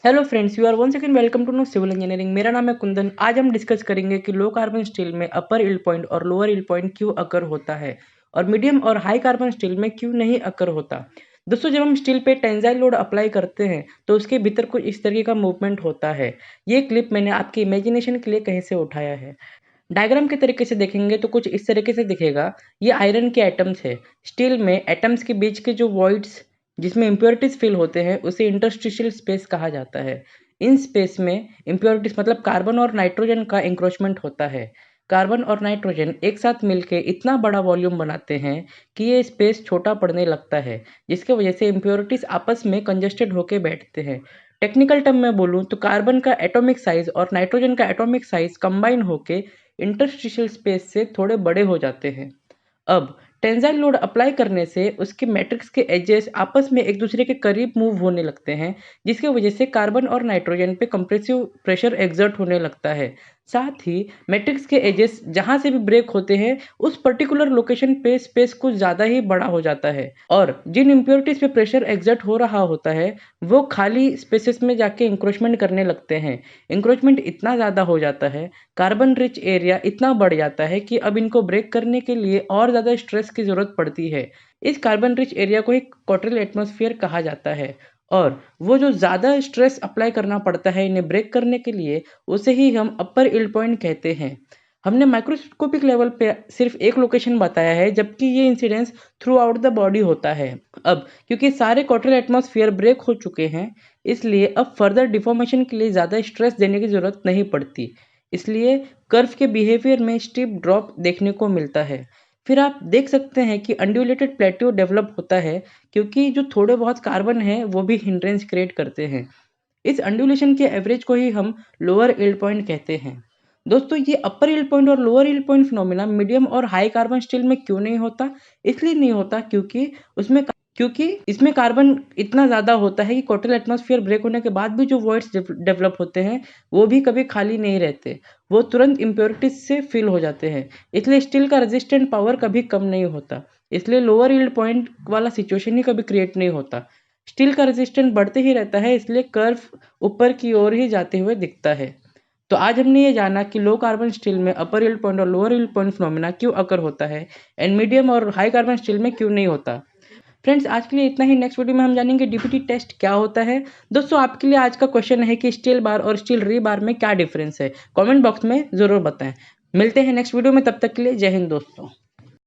Hello friends, you are one second welcome to no civil engineering. मेरा नाम है कुंदन। आज हम डिस्कस करेंगे कि लो कार्बन स्टील में अपर यील्ड पॉइंट और लोअर यील्ड पॉइंट क्यों अकर होता है और मीडियम और हाई कार्बन स्टील में क्यों नहीं अकर होता। दोस्तों, जब हम स्टील पे टेंसाइल लोड अप्लाई करते हैं तो उसके भीतर कुछ इस तरीके का मूवमेंट होता है। ये क्लिप मैंने आपकी इमेजिनेशन के लिए कहीं से उठाया है। डायग्राम के तरीके से देखेंगे तो कुछ इस तरीके से दिखेगा। ये आयरन के एटम्स है। स्टील में एटम्स के बीच के जो वॉइड्स जिसमें इम्प्योरिटीज फिल होते हैं उसे इंटरस्टिशियल स्पेस कहा जाता है। इन स्पेस में इम्प्योरिटीज मतलब कार्बन और नाइट्रोजन का इंक्रोचमेंट होता है। कार्बन और नाइट्रोजन एक साथ मिलकर इतना बड़ा वॉल्यूम बनाते हैं कि ये स्पेस छोटा पड़ने लगता है, जिसके वजह से इम्प्योरिटीज आपस में कंजस्टेड होकर बैठते हैं। टेक्निकल टर्म में बोलूँ तो कार्बन का एटॉमिक साइज और नाइट्रोजन का एटॉमिक साइज कंबाइन होके इंटरस्टिशियल स्पेस से थोड़े बड़े हो जाते हैं। अब टेंसाइल लोड अप्लाई करने से उसके मैट्रिक्स के एजेस आपस में एक दूसरे के करीब मूव होने लगते हैं, जिसके वजह से कार्बन और नाइट्रोजन पे कंप्रेसिव प्रेशर एक्सर्ट होने लगता है। साथ ही मैट्रिक्स के एजेस जहां से भी ब्रेक होते हैं उस पर्टिकुलर लोकेशन पे स्पेस कुछ ज़्यादा ही बड़ा हो जाता है और जिन इम्प्योरिटीज पे प्रेशर एक्सर्ट हो रहा होता है वो खाली स्पेसेस में जाके इंक्रोचमेंट करने लगते हैं। इंक्रोचमेंट इतना ज़्यादा हो जाता है, कार्बन रिच एरिया इतना बढ़ जाता है कि अब इनको ब्रेक करने के लिए और ज़्यादा स्ट्रेस की ज़रूरत पड़ती है। इस कार्बन रिच एरिया को एक क्वार्टरल एटमॉस्फेयर कहा जाता है और वो जो ज़्यादा स्ट्रेस अप्लाई करना पड़ता है इन्हें ब्रेक करने के लिए, उसे ही हम अपर यील्ड पॉइंट कहते हैं। हमने माइक्रोस्कोपिक लेवल पे सिर्फ एक लोकेशन बताया है, जबकि ये incidence through out the body होता है। अब क्योंकि सारे क्वार्टरल एटमॉस्फेयर ब्रेक हो चुके हैं, इसलिए अब फर्दर डिफॉर्मेशन के लिए ज़्यादा स्ट्रेस देने की ज़रूरत नहीं पड़ती। इसलिए कर्व के बिहेवियर में स्टीप ड्रॉप देखने को मिलता है। फिर आप देख सकते हैं कि अनड्यूलेटेड प्लेट्यू डेवलप होता है, क्योंकि जो थोड़े बहुत कार्बन हैं वो भी हिंड्रेंस क्रिएट करते हैं। इस अनड्यूलेशन के एवरेज को ही हम लोअर यील्ड पॉइंट कहते हैं। दोस्तों, ये अपर यील्ड पॉइंट और lower yield point phenomena medium और हाई कार्बन स्टील में क्यों नहीं होता? इसलिए नहीं होता क्योंकि इसमें कार्बन इतना ज़्यादा होता है कि टोटल एटमॉस्फेयर ब्रेक होने के बाद भी जो वॉइड्स डेवलप होते हैं वो भी कभी खाली नहीं रहते। वो तुरंत इम्प्योरिटीज से फिल हो जाते हैं। इसलिए स्टील का रेजिस्टेंट पावर कभी कम नहीं होता। इसलिए लोअर यील्ड पॉइंट वाला सिचुएशन ही कभी क्रिएट नहीं होता। स्टील का रेजिस्टेंस बढ़ते ही रहता है, इसलिए कर्व ऊपर की ओर ही जाते हुए दिखता है। तो आज हमने ये जाना कि लो कार्बन स्टील में अपर यील्ड पॉइंट और लोअर यील्ड पॉइंट फिनोमिना क्यों अकर होता है एंड मीडियम और हाई कार्बन स्टील में क्यों नहीं होता। फ्रेंड्स, आज के लिए इतना ही। नेक्स्ट वीडियो में हम जानेंगे डीपीटी टेस्ट क्या होता है। दोस्तों, आपके लिए आज का क्वेश्चन है कि स्टील बार और स्टील री बार में क्या डिफरेंस है। कमेंट बॉक्स में ज़रूर बताएं। मिलते हैं नेक्स्ट वीडियो में, तब तक के लिए जय हिंद दोस्तों।